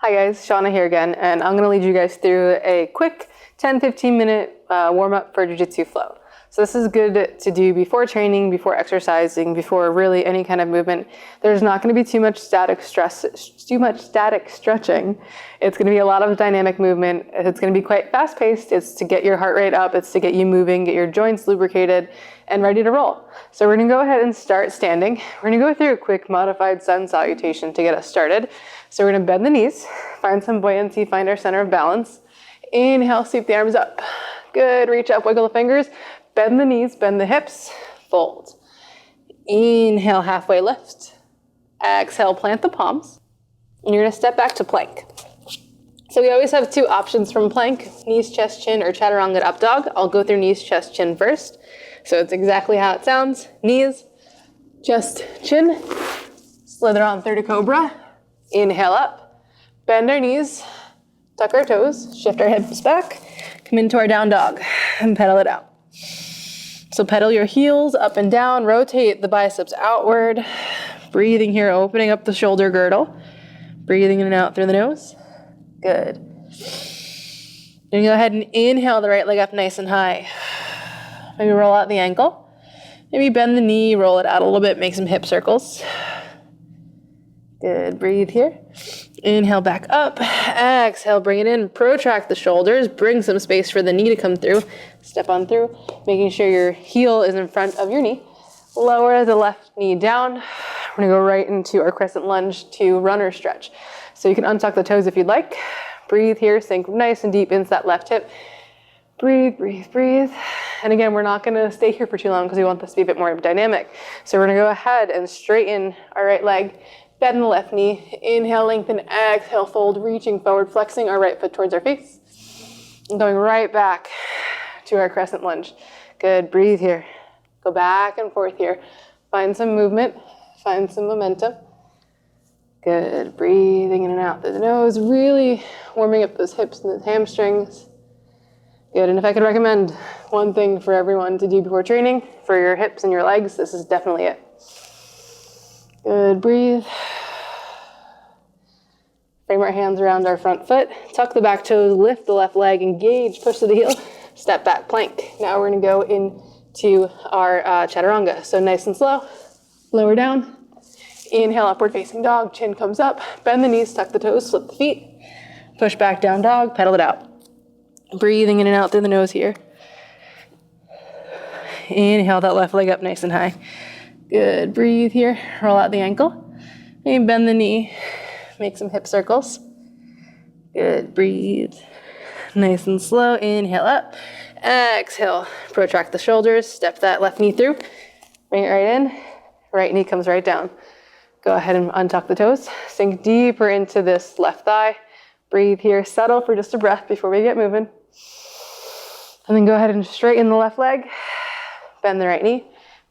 Hi guys, Shauna here again, and I'm going to lead you guys through a quick 10-15 minute warm-up for Jiu-Jitsu flow. So this is good to do before training, before exercising, before really any kind of movement. There's not going to be too much static stretching. It's going to be a lot of dynamic movement. It's going to be quite fast-paced. It's to get your heart rate up. It's to get you moving, get your joints lubricated, and ready to roll. So we're going to go ahead and start standing. We're going to go through a quick modified Sun Salutation to get us started. So we're going to bend the knees, find some buoyancy, find our center of balance. Inhale, sweep the arms up. Good, reach up, wiggle the fingers. Bend the knees, bend the hips, fold. Inhale, halfway lift. Exhale, plant the palms. And you're gonna step back to plank. So we always have two options from plank, knees, chest, chin, or Chaturanga up dog. I'll go through knees, chest, chin first. So it's exactly how it sounds. Knees, chest, chin. Slither on through to Cobra. Inhale up, bend our knees, tuck our toes, shift our hips back, come into our down dog, and pedal it out. So pedal your heels up and down, rotate the biceps outward, breathing here, opening up the shoulder girdle, breathing in and out through the nose. Good. Then go ahead and inhale the right leg up nice and high. Maybe roll out the ankle. Maybe bend the knee, roll it out a little bit, make some hip circles. Good, breathe here. Inhale back up, exhale, bring it in, protract the shoulders, bring some space for the knee to come through. Step on through, making sure your heel is in front of your knee. Lower the left knee down. We're gonna go right into our crescent lunge to runner stretch. So you can untuck the toes if you'd like. Breathe here, sink nice and deep into that left hip. Breathe, breathe, breathe. And again, we're not gonna stay here for too long because we want this to be a bit more dynamic. So we're gonna go ahead and straighten our right leg. Bend the left knee, inhale, lengthen, exhale, fold, reaching forward, flexing our right foot towards our face. And going right back to our crescent lunge. Good, breathe here. Go back and forth here. Find some movement, find some momentum. Good, breathing in and out through the nose, really warming up those hips and those hamstrings. Good, and if I could recommend one thing for everyone to do before training, for your hips and your legs, this is definitely it. Good, breathe. Frame our hands around our front foot. Tuck the back toes, lift the left leg, engage, push to the heel, step back, plank. Now we're gonna go into our Chaturanga. So nice and slow, lower down. Inhale, upward facing dog, chin comes up. Bend the knees, tuck the toes, flip the feet. Push back, down dog, pedal it out. Breathing in and out through the nose here. Inhale that left leg up nice and high. Good, breathe here, roll out the ankle. Maybe bend the knee, make some hip circles. Good, breathe. Nice and slow, inhale up. Exhale, protract the shoulders, step that left knee through. Bring it right in, right knee comes right down. Go ahead and untuck the toes, sink deeper into this left thigh. Breathe here, settle for just a breath before we get moving. And then go ahead and straighten the left leg, bend the right knee.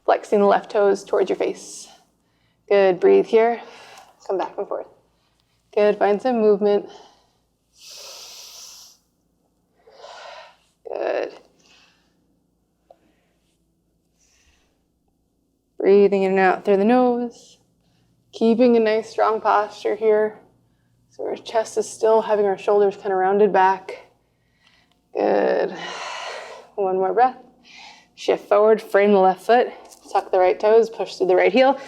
Flexing the left toes towards your face. Good, breathe here. Come back and forth. Good, find some movement. Good. Breathing in and out through the nose. Keeping a nice strong posture here. So our chest is still, having our shoulders kind of rounded back. Good. One more breath. Shift forward, frame the left foot. Tuck the right toes, push through the right heel.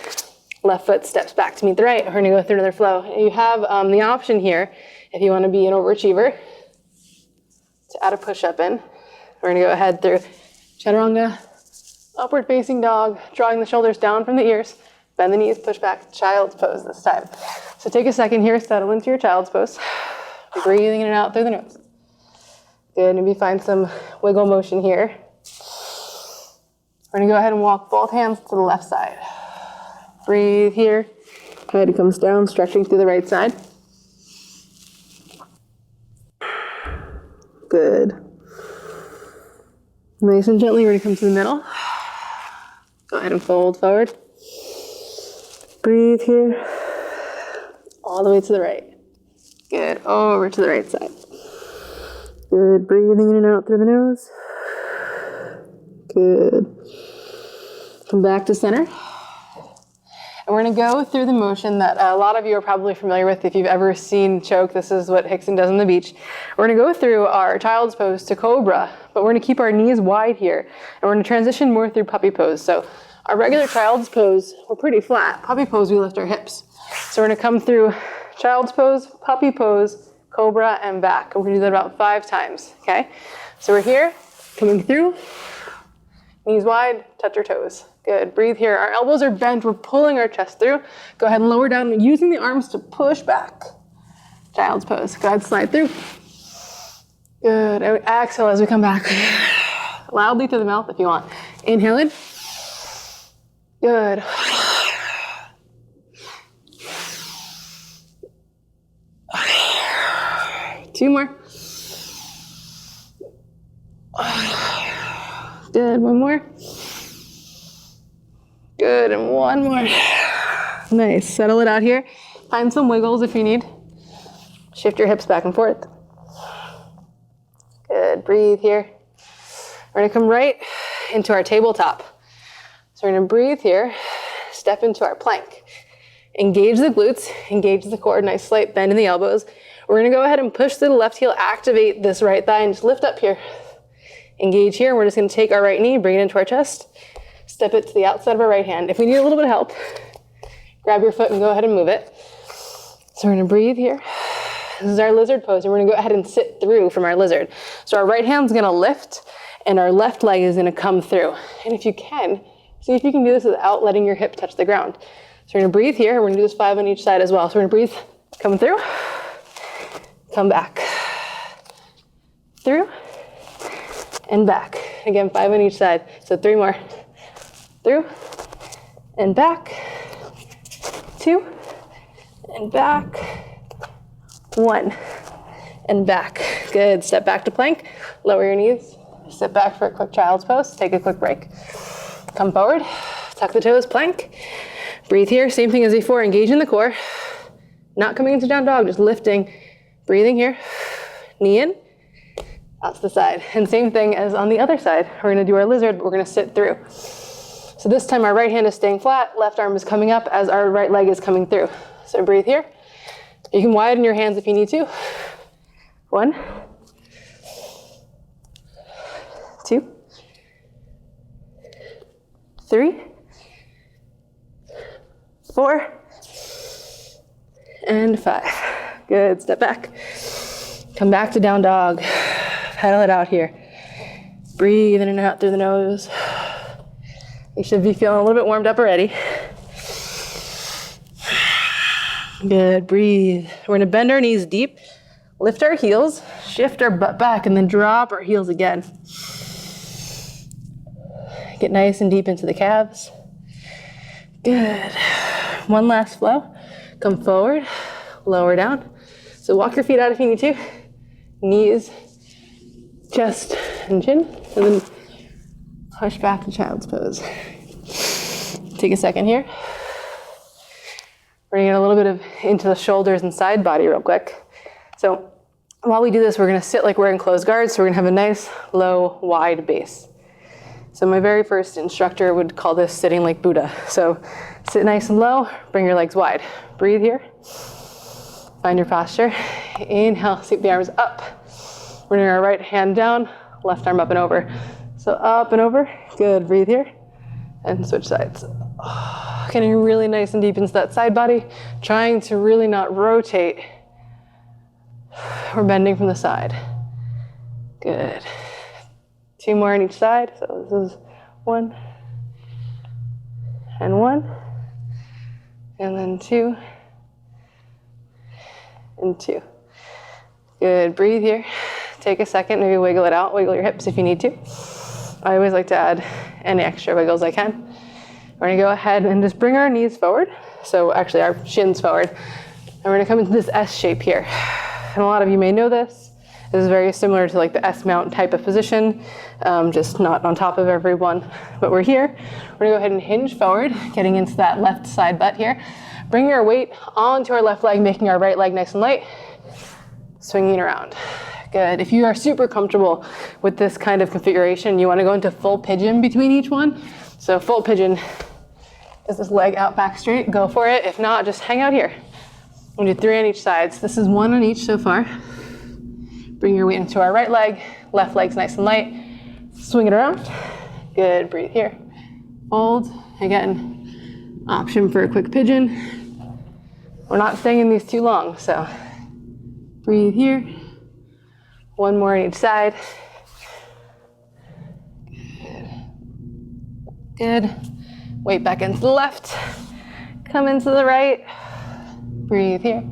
Left foot steps back to meet the right. We're gonna go through another flow. You have the option here, if you wanna be an overachiever, to add a push-up in. We're gonna go ahead through Chaturanga, upward facing dog, drawing the shoulders down from the ears, bend the knees, push back, child's pose this time. So take a second here, settle into your child's pose. Breathing in and out through the nose. Good, maybe find some wiggle motion here. We're gonna go ahead and walk both hands to the left side. Breathe here. Head comes down, stretching through the right side. Good. Nice and gently, we're gonna come to the middle. Go ahead and fold forward. Breathe here. All the way to the right. Good, over to the right side. Good, breathing in and out through the nose. Good. Come back to center. And we're gonna go through the motion that a lot of you are probably familiar with if you've ever seen choke. This is what Rickson does on the beach. We're gonna go through our child's pose to Cobra, but we're gonna keep our knees wide here. And we're gonna transition more through puppy pose. So our regular child's pose, we're pretty flat. Puppy pose, we lift our hips. So we're gonna come through child's pose, puppy pose, Cobra, and back. We're gonna do that about 5 times, okay? So we're here, coming through, knees wide, touch your toes. Good, breathe here. Our elbows are bent, we're pulling our chest through. Go ahead and lower down, using the arms to push back. Child's pose, go ahead, slide through. Good, and we exhale as we come back. Loudly through the mouth if you want. Inhale in. Good. 2 more. Good, 1 more. Good, and 1 more. Nice, settle it out here. Find some wiggles if you need. Shift your hips back and forth. Good, breathe here. We're gonna come right into our tabletop. So we're gonna breathe here, step into our plank. Engage the glutes, engage the core, nice slight bend in the elbows. We're gonna go ahead and push through the left heel, activate this right thigh, and just lift up here. Engage here, we're just gonna take our right knee, bring it into our chest, step it to the outside of our right hand. If we need a little bit of help, grab your foot and go ahead and move it. So we're gonna breathe here. This is our lizard pose, and we're gonna go ahead and sit through from our lizard. So our right hand's gonna lift, and our left leg is gonna come through. And if you can, see if you can do this without letting your hip touch the ground. So we're gonna breathe here, we're gonna do this 5 on each side as well. So we're gonna breathe, come through, come back, through, and back. Again, 5 on each side. So 3 more. Through, and back, 2, and back, 1, and back. Good, step back to plank, lower your knees, step back for a quick child's pose, take a quick break. Come forward, tuck the toes, plank. Breathe here, same thing as before, engage in the core. Not coming into down dog, just lifting. Breathing here, knee in, out to the side. And same thing as on the other side. We're gonna do our lizard, but we're gonna sit through. So this time our right hand is staying flat, left arm is coming up as our right leg is coming through. So breathe here. You can widen your hands if you need to. 1, 2, 3, 4, and 5. Good, step back. Come back to down dog. Pedal it out here. Breathe in and out through the nose. You should be feeling a little bit warmed up already. Good, breathe. We're gonna bend our knees deep, lift our heels, shift our butt back, and then drop our heels again. Get nice and deep into the calves. Good. One last flow. Come forward, lower down. So walk your feet out if you need to. Knees, chest, and chin. And then push back to child's pose. Take a second here. We're gonna get a little bit of into the shoulders and side body real quick. So while we do this, we're gonna sit like we're in closed guard. So we're gonna have a nice, low, wide base. So my very first instructor would call this sitting like Buddha. So sit nice and low, bring your legs wide. Breathe here. Find your posture. Inhale, sweep the arms up. We're gonna our right hand down, left arm up and over. So up and over, good, breathe here. And switch sides. Getting really nice and deep into that side body. Trying to really not rotate. We're bending from the side. Good. 2 more on each side. So this is 1 and 1. And then 2 and 2. Good, breathe here. Take a second, maybe wiggle it out. Wiggle your hips if you need to. I always like to add any extra wiggles I can. We're gonna go ahead and just bring our knees forward. So actually our shins forward. And we're gonna come into this S shape here. And a lot of you may know this. This is very similar to like the S mount type of position, just not on top of everyone. But we're here. We're gonna go ahead and hinge forward, getting into that left side butt here. Bring your weight onto our left leg, making our right leg nice and light. Swinging around. Good. If you are super comfortable with this kind of configuration, you want to go into full pigeon between each one. So full pigeon, Is this leg out back straight? Go for it. If not, just hang out here. We'll do 3 on each side. So this is 1 on each so far. Bring your weight into our right leg. Left leg's nice and light. Swing it around. Good, breathe here. Fold. Again, option for a quick pigeon. We're not staying in these too long, so breathe here. 1 more on each side. Good. Weight back into the left. Come into the right. Breathe here.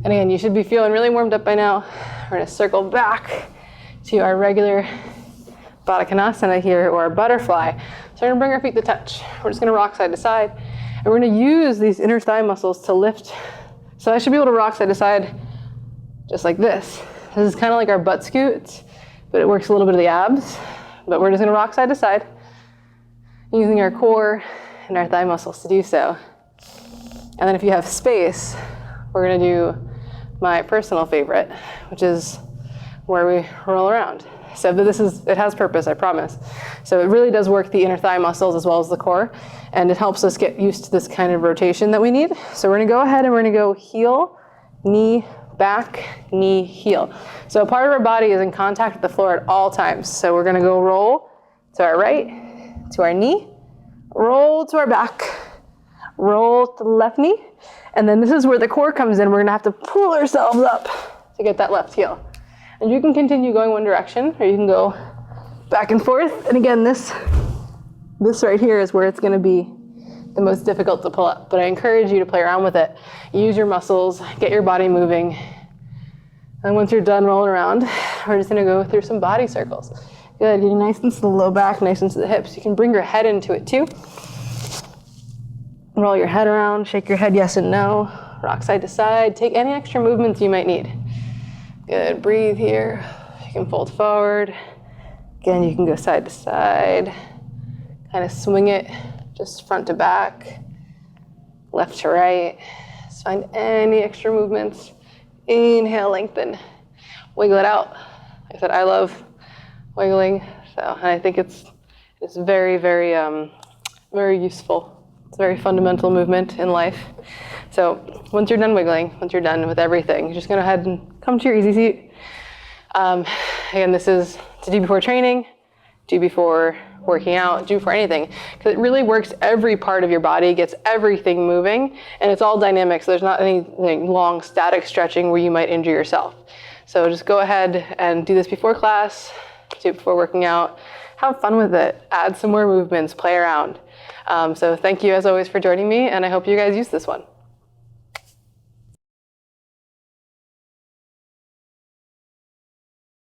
And again, you should be feeling really warmed up by now. We're gonna circle back to our regular Baddha here, or butterfly. So we're gonna bring our feet to touch. We're just gonna rock side to side. And we're gonna use these inner thigh muscles to lift. So I should be able to rock side to side just like this. This is kind of like our butt scoot, but it works a little bit of the abs. But we're just gonna rock side to side, using our core and our thigh muscles to do so. And then if you have space, we're gonna do my personal favorite, which is where we roll around. So it has purpose, I promise. So it really does work the inner thigh muscles as well as the core, and it helps us get used to this kind of rotation that we need. So we're gonna go ahead and we're gonna go heel, knee, back, knee, heel. So a part of our body is in contact with the floor at all times. So we're gonna go roll to our right, to our knee, roll to our back, roll to the left knee, and then this is where the core comes in. We're gonna have to pull ourselves up to get that left heel. And you can continue going one direction, or you can go back and forth. And again, this right here is where it's gonna be the most difficult to pull up, but I encourage you to play around with it. Use your muscles, get your body moving. And once you're done rolling around, we're just gonna go through some body circles. Good, getting nice into the low back, nice into the hips. You can bring your head into it too. Roll your head around, shake your head yes and no, rock side to side. Take any extra movements you might need. Good, breathe here. You can fold forward. Again, you can go side to side. Kind of swing it, just front to back, left to right. Just find any extra movements. Inhale, lengthen. Wiggle it out. Like I said, I love wiggling, and I think it's very, very, very useful. It's a very fundamental movement in life. So once you're done wiggling, once you're done with everything, you're just gonna go ahead and come to your easy seat. Again, this is to do before training, do before working out, do before anything, because it really works every part of your body, gets everything moving, and it's all dynamic, so there's not any long static stretching where you might injure yourself. So just go ahead and do this before class, do it before working out, have fun with it, add some more movements, play around. So thank you as always for joining me, and I hope you guys use this one.